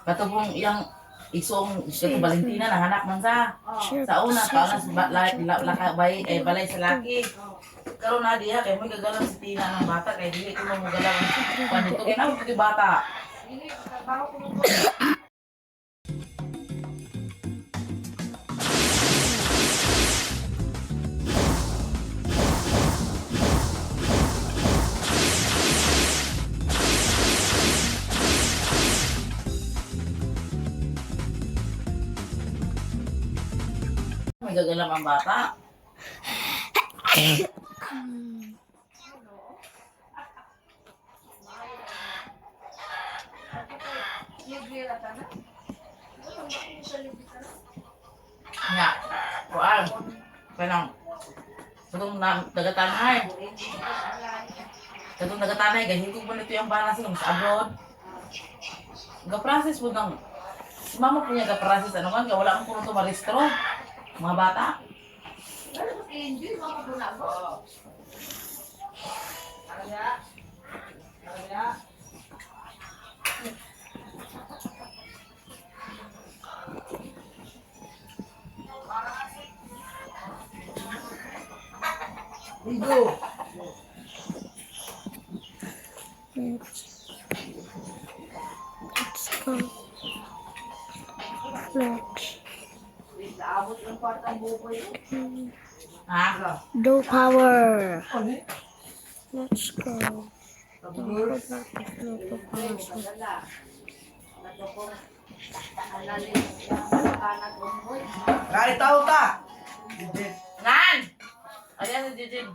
Katubong iyang isong Valentina nahanap man sa una balay sa laki. Karon na diha kay mo gagalang si Tina ng bata kay dili ko mo galang panito kay na ko bata. May gagalang ang bata. Nga, kuan. Kanang katong nagatanay. Katong nagatanay ganito mo nito yung balas ng sa abroad. Ga-process mo ng mama punya ga-process ano kan wala mo kuno to marestro. Mga bata. Enjoy mo ko na ko. Kaya. Igo. Let's go. Let's. Do power. Let's go. Kaya tao ta. Nan. Ayan si Jijin.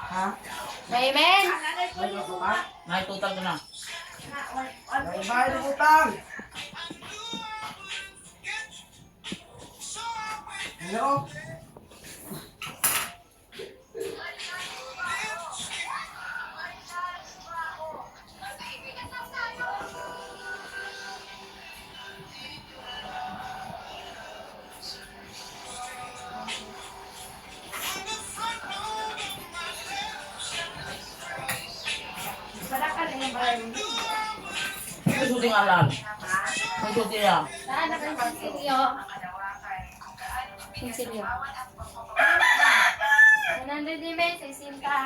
Ha? Amen. Nay tutang ko na. Bayad ng utang. Hello? May shooting alam. May shooting yan. Saan na kayo sinsilyo? Sinsilyo. 100 email, sa isinta.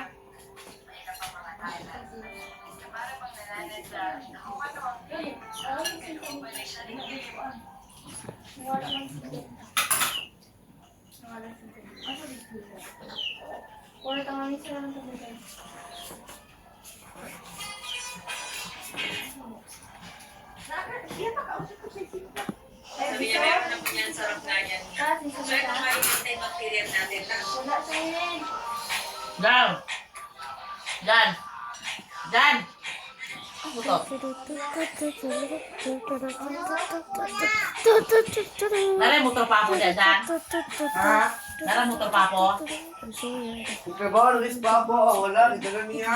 Puro tanganin sila ng tabi. Sabi niya, meron na po yan, sarap nga yan. So, ito may material natin na. Wala sa yun. Dan. Dan. Dan. Ano to? Nara motor pa ako dyan, Dan. Ha? Nara motor pa ako. Ikaw Luis Babo, wala, ito na niya.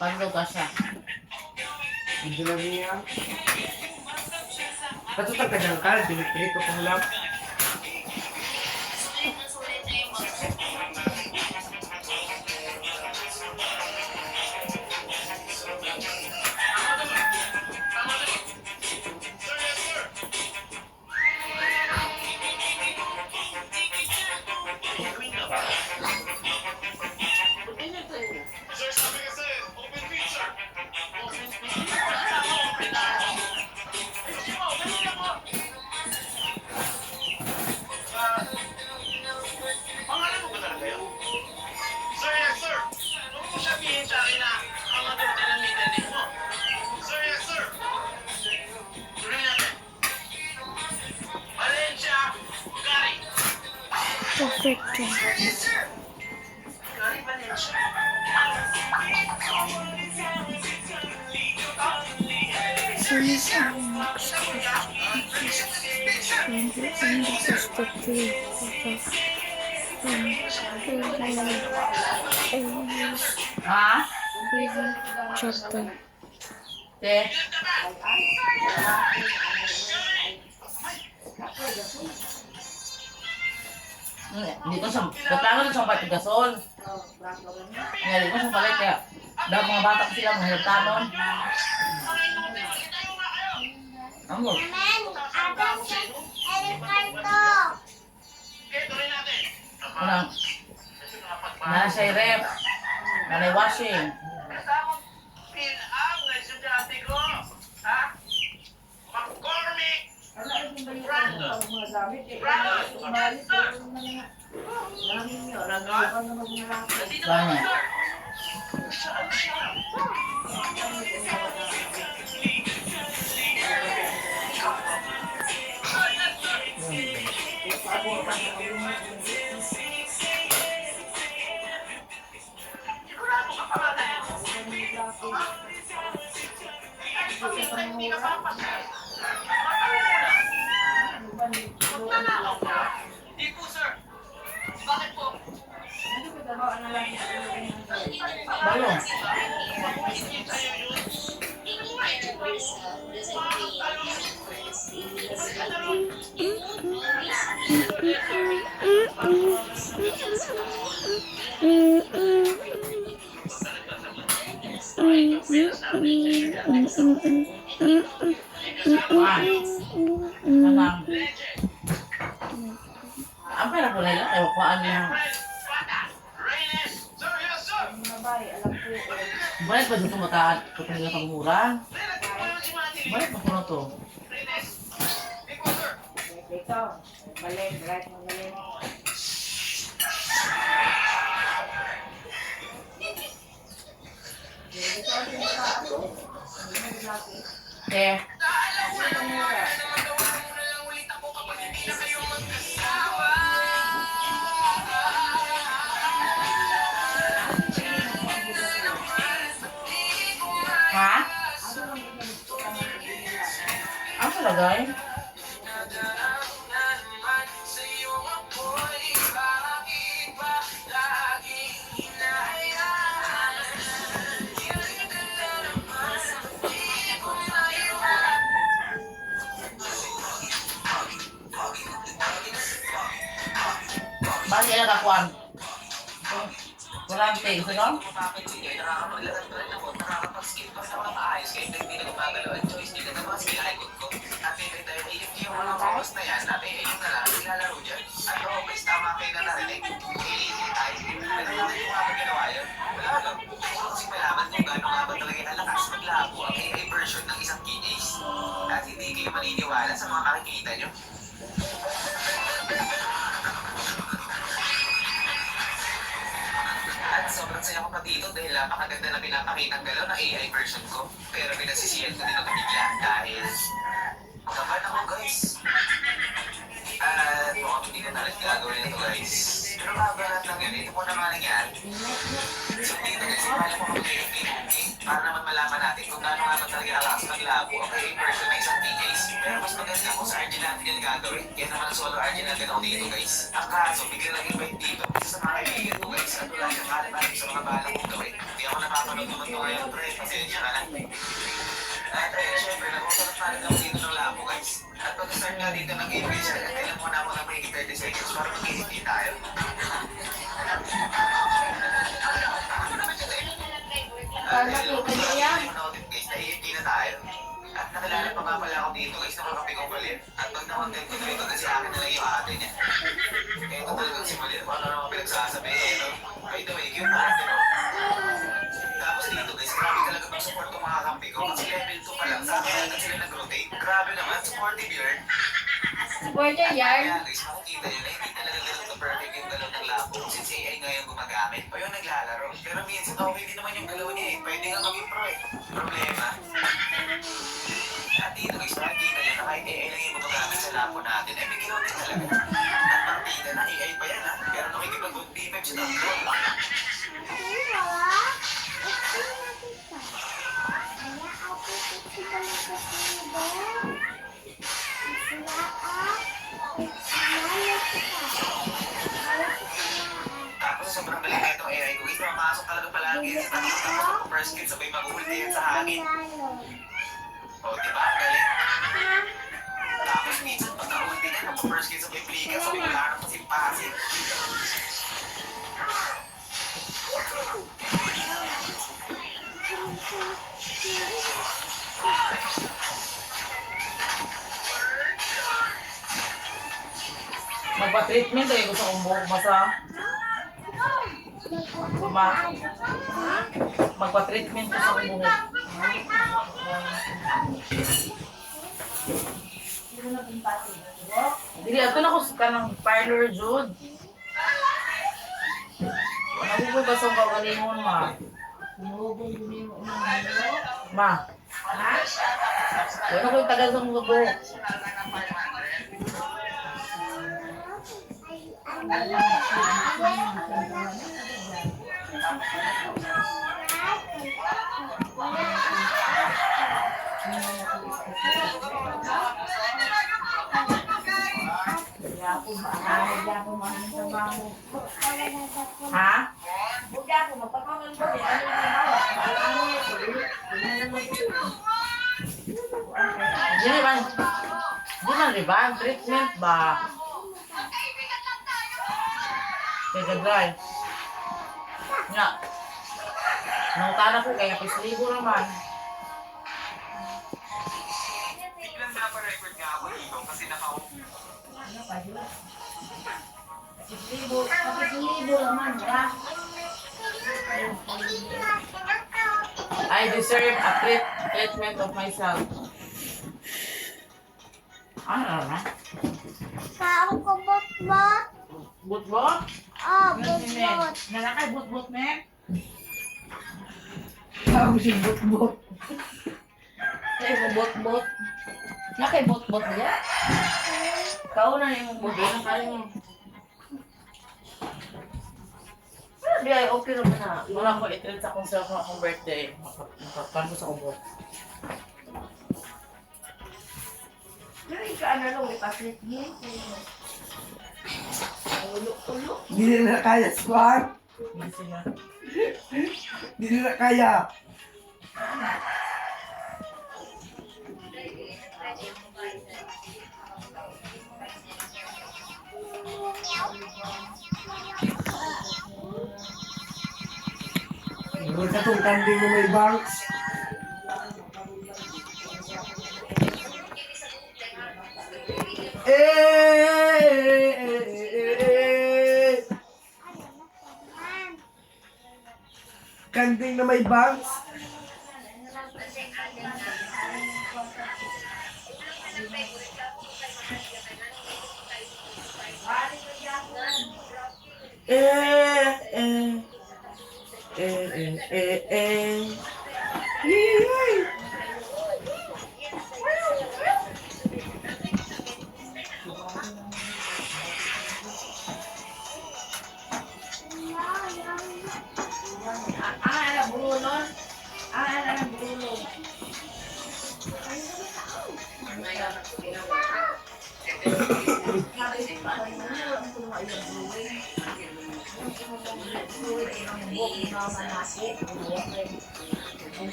Paano ka siya? Ito na niya. Patutag ka dyan ka, pinipilip ko kung lang. Perfect. Ha? Chapter. Te? Dito sa, nagplano na sa balik gasol. Ngayon dito sa balik kaya, dahil mga bata ko sila, mga hirtanon. Ano? Unang, nana siya rep, nanay washing. Banyak. Hindi po, sir. Bakit po? Bayo. Nanang. Ang pera po nila, ewan ko ano yung... Balik ba dito mataat? Kapag nila pang mura? Balik ba ko na to? Dito, balik, right mo balik. Eh, ha? Ang talagay? Bakit yan nakakuan? Walang taste, ano? At hindi kayo maniniwala sa mga makikita nyo. At sobrang saya ko pa dito dahil napakaganda na pinapakitang galaw ng AI version ko. Pero pinagsisiyan ko din ako bigla dahil kapan ako guys. At mukhang hindi na natin gagawin ito guys. Pero mabalat lang yun, ito po naman nangyari. So dito guys, ipala ko kami kayo okay? Para naman malaman natin kung gaano nga ba talaga alakas ng labo ang AI version ng isang PKs. Pero mas maganda kung sa RG natin yan gagawin. Kaya naman solo RG natin ako dito guys. Ang kaso, bigla lang invite dito. Isa sa mga kaibigan ko guys. At wala siyang kalibalik sa mga balak kong gawin. Hindi ako napapanood naman ito ngayon pre. Pasensya ka lang. At ayun, syempre, nag-usalat na rin ako dito ng labo guys. At pag-start nga dito ng game guys, kailan muna ako ng may 30 seconds para mag-hit tayo. Naiinti na tayo. At nakilala pa nga pala ako dito guys, nakakapi ko Malir. At pag na-content ko dito kasi akin na lang yung ate niya. Kaya ito talagang si Malir, kung ano naman pinagsasabi no? By the way, cute na ate no? Tapos dito guys, grabe talaga pang support ng mga kampi ko. Kasi level 2 pa lang, sa akin agad sila nag-rotate. Grabe naman, supportive yarn. Supporter yarn. Kaya guys, makikita nyo na hindi talaga ganun ka-perfect yung galaw ng labo. Since AI nga yung gumagamit o yung naglalaro. Pero minsan okay din naman yung galaw niya eh. Pwede nga maging pro eh. Problema. At dito guys, makikita nyo na kahit AI lang yung gumagamit sa labo natin. Eh, may galaw din talaga. At partida na AI pa yan ha. Pero nakikipag-good defense sa tatlo. Tapos sobrang galing na itong AI ko guys. Mamapasok talaga palagi sa tapos first kill sabay mag-ulti yan sa hangin. O, diba? Galing. Tapos minsan pag na-ulti ka, mag-first kill sabay pliga, sabay wala ka ng pasimpasin. Magpa-treatment eh. Gusto kong buhok masa. Magpa-treatment ko sa buhok. Dili, ato na ko ka ng parlor, Jude. Ano ko ba sa kagalingon, ma? Ma? Ano ko yung tagal sa mga buhok? Ha? Di man riban, treatment ba? Teka dry. Nga. Nang tana ko kaya pislibo naman. Biglang napa-record nga ako dito kasi nakaupo. I deserve a treatment of myself. Ano naman? Kau ko bot-bot. Butbot? Oh, bot-bot. Nanakay butbot, men? Tawag si Bot-Bot. Kaya mo butbot. Nakay butbot niya? Kau na yung butbot. Nakay mo. Di ay okay naman na. Wala ko i-treat sa akong self na akong birthday. Makapan ko sa kubot. Hindi na kaya, Squad. Hindi sila. Hindi na kaya. Huwag ka itong kanding na may banks. Kanding na may banks. Ay,